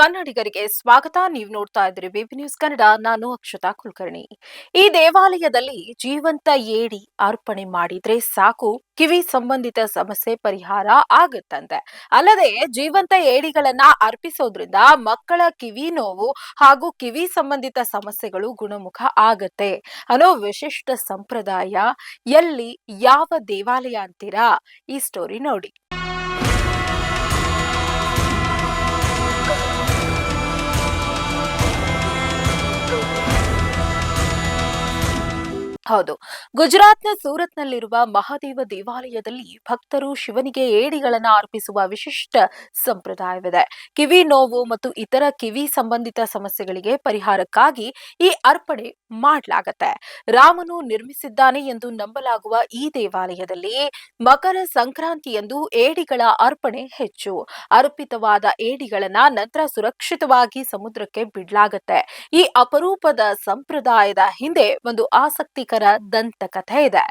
ಕನ್ನಡಿಗರಿಗೆ ಸ್ವಾಗತ. ನೀವು ನೋಡ್ತಾ ಇದ್ದೀರಿ ಬಿಬಿ ನ್ಯೂಸ್ ಕನ್ನಡ. ನಾನು ಅಕ್ಷತಾ ಕುಲಕರ್ಣಿ. ಈ ದೇವಾಲಯದಲ್ಲಿ ಜೀವಂತ ಏಡಿ ಅರ್ಪಣೆ ಮಾಡಿದ್ರೆ ಸಾಕು, ಕಿವಿ ಸಂಬಂಧಿತ ಸಮಸ್ಯೆ ಪರಿಹಾರ ಆಗುತ್ತಂತೆ. ಅಲ್ಲದೆ ಜೀವಂತ ಏಡಿಗಳನ್ನ ಅರ್ಪಿಸೋದ್ರಿಂದ ಮಕ್ಕಳ ಕಿವಿ ನೋವು ಹಾಗೂ ಕಿವಿ ಸಂಬಂಧಿತ ಸಮಸ್ಯೆಗಳು ಗುಣಮುಖ ಆಗತ್ತೆ ಅನ್ನೋ ವಿಶಿಷ್ಟ ಸಂಪ್ರದಾಯ ಎಲ್ಲಿ, ಯಾವ ದೇವಾಲಯ ಅಂತೀರಾ? ಈ ಸ್ಟೋರಿ ನೋಡಿ. ಹೌದು, ಗುಜರಾತ್ನ ಸೂರತ್ನಲ್ಲಿರುವ ಮಹಾದೇವ ದೇವಾಲಯದಲ್ಲಿ ಭಕ್ತರು ಶಿವನಿಗೆ ಏಡಿಗಳನ್ನ ಅರ್ಪಿಸುವ ವಿಶಿಷ್ಟ ಸಂಪ್ರದಾಯವಿದೆ. ಕಿವಿ ನೋವು ಮತ್ತು ಇತರ ಕಿವಿ ಸಂಬಂಧಿತ ಸಮಸ್ಯೆಗಳಿಗೆ ಪರಿಹಾರಕ್ಕಾಗಿ ಈ ಅರ್ಪಣೆ ಮಾಡಲಾಗತ್ತೆ. ರಾಮನು ನಿರ್ಮಿಸಿದ್ದಾನೆ ಎಂದು ನಂಬಲಾಗುವ ಈ ದೇವಾಲಯದಲ್ಲಿ ಮಕರ ಸಂಕ್ರಾಂತಿಯಂದು ಏಡಿಗಳ ಅರ್ಪಣೆ ಹೆಚ್ಚು. ಅರ್ಪಿತವಾದ ಏಡಿಗಳನ್ನ ನಂತರ ಸುರಕ್ಷಿತವಾಗಿ ಸಮುದ್ರಕ್ಕೆ ಬಿಡಲಾಗತ್ತೆ. ಈ ಅಪರೂಪದ ಸಂಪ್ರದಾಯದ ಹಿಂದೆ ಒಂದು ಆಸಕ್ತಿಕರ ದಂತಕಥೆ ಇದೆ.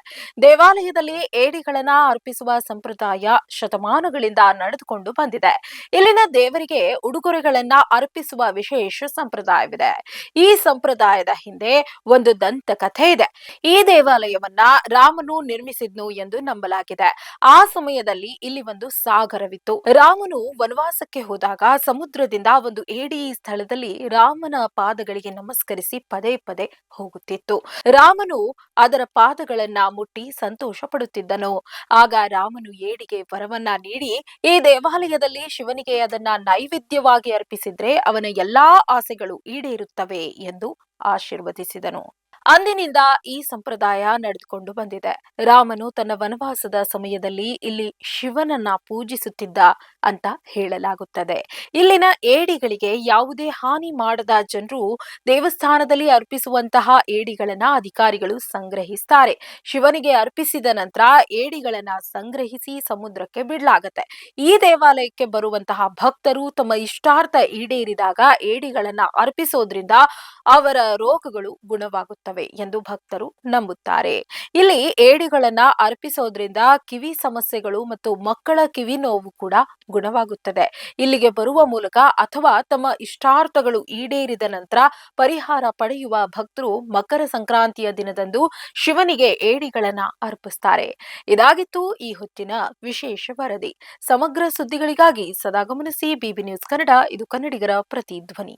ದೇವಾಲಯದಲ್ಲಿ ಏಡಿಗಳನ್ನ ಅರ್ಪಿಸುವ ಸಂಪ್ರದಾಯ ಶತಮಾನಗಳಿಂದ ನಡೆದುಕೊಂಡು ಬಂದಿದೆ. ಇಲ್ಲಿನ ದೇವರಿಗೆ ಉಡುಗೊರೆಗಳನ್ನ ಅರ್ಪಿಸುವ ವಿಶೇಷ ಸಂಪ್ರದಾಯವಿದೆ. ಈ ಸಂಪ್ರದಾಯದ ಹಿಂದೆ ಒಂದು ದಂತಕಥೆ ಇದೆ. ಈ ದೇವಾಲಯವನ್ನ ರಾಮನು ನಿರ್ಮಿಸಿದ್ನು ಎಂದು ನಂಬಲಾಗಿದೆ. ಆ ಸಮಯದಲ್ಲಿ ಇಲ್ಲಿ ಒಂದು ಸಾಗರವಿತ್ತು. ರಾಮನು ವನವಾಸಕ್ಕೆ ಹೋದಾಗ ಸಮುದ್ರದಿಂದ ಒಂದು ಏಡಿ ಈ ಸ್ಥಳದಲ್ಲಿ ರಾಮನ ಪಾದಗಳಿಗೆ ನಮಸ್ಕರಿಸಿ ಪದೇ ಪದೇ ಹೋಗುತ್ತಿತ್ತು. ರಾಮನು ಅದರ ಪಾದಗಳನ್ನ ಮುಟ್ಟಿ ಸಂತೋಷ ಪಡುತ್ತಿದ್ದನು. ಆಗ ರಾಮನು ಏಡಿಗೆ ವರವನ್ನ ನೀಡಿ, ಈ ದೇವಾಲಯದಲ್ಲಿ ಶಿವನಿಗೆ ಅದನ್ನ ನೈವೇದ್ಯವಾಗಿ ಅರ್ಪಿಸಿದ್ರೆ ಅವನ ಎಲ್ಲಾ ಆಸೆಗಳು ಈಡೇರುತ್ತವೆ ಎಂದು ಆಶೀರ್ವದಿಸಿದನು. ಅಂದಿನಿಂದ ಈ ಸಂಪ್ರದಾಯ ನಡೆದುಕೊಂಡು ಬಂದಿದೆ. ರಾಮನು ತನ್ನ ವನವಾಸದ ಸಮಯದಲ್ಲಿ ಇಲ್ಲಿ ಶಿವನನ್ನ ಪೂಜಿಸುತ್ತಿದ್ದ ಅಂತ ಹೇಳಲಾಗುತ್ತದೆ. ಇಲ್ಲಿನ ಏಡಿಗಳಿಗೆ ಯಾವುದೇ ಹಾನಿ ಮಾಡದ ಜನರು ದೇವಸ್ಥಾನದಲ್ಲಿ ಅರ್ಪಿಸುವಂತಹ ಏಡಿಗಳನ್ನ ಅಧಿಕಾರಿಗಳು ಸಂಗ್ರಹಿಸುತ್ತಾರೆ. ಶಿವನಿಗೆ ಅರ್ಪಿಸಿದ ನಂತರ ಏಡಿಗಳನ್ನ ಸಂಗ್ರಹಿಸಿ ಸಮುದ್ರಕ್ಕೆ ಬಿಡಲಾಗತ್ತೆ. ಈ ದೇವಾಲಯಕ್ಕೆ ಬರುವಂತಹ ಭಕ್ತರು ತಮ್ಮ ಇಷ್ಟಾರ್ಥ ಈಡೇರಿದಾಗ ಏಡಿಗಳನ್ನ ಅರ್ಪಿಸೋದ್ರಿಂದ ಅವರ ರೋಗಗಳು ಗುಣವಾಗುತ್ತವೆ ಎಂದು ಭಕ್ತರು ನಂಬುತ್ತಾರೆ. ಇಲ್ಲಿ ಏಡಿಗಳನ್ನ ಅರ್ಪಿಸೋದ್ರಿಂದ ಕಿವಿ ಸಮಸ್ಯೆಗಳು ಮತ್ತು ಮಕ್ಕಳ ಕಿವಿ ನೋವು ಕೂಡ ಗುಣವಾಗುತ್ತದೆ. ಇಲ್ಲಿಗೆ ಬರುವ ಮೂಲಕ ಅಥವಾ ತಮ್ಮ ಇಷ್ಟಾರ್ಥಗಳು ಈಡೇರಿದ ನಂತರ ಪರಿಹಾರ ಪಡೆಯುವ ಭಕ್ತರು ಮಕರ ಸಂಕ್ರಾಂತಿಯ ದಿನದಂದು ಶಿವನಿಗೆ ಏಡಿಗಳನ್ನ ಅರ್ಪಿಸುತ್ತಾರೆ. ಇದಾಗಿತ್ತು ಈ ಹೊತ್ತಿನ ವಿಶೇಷ ವರದಿ. ಸಮಗ್ರ ಸುದ್ದಿಗಳಿಗಾಗಿ ಸದಾ ಗಮನಿಸಿ ಬಿಬಿ ನ್ಯೂಸ್ ಕನ್ನಡ. ಇದು ಕನ್ನಡಿಗರ ಪ್ರತಿಧ್ವನಿ.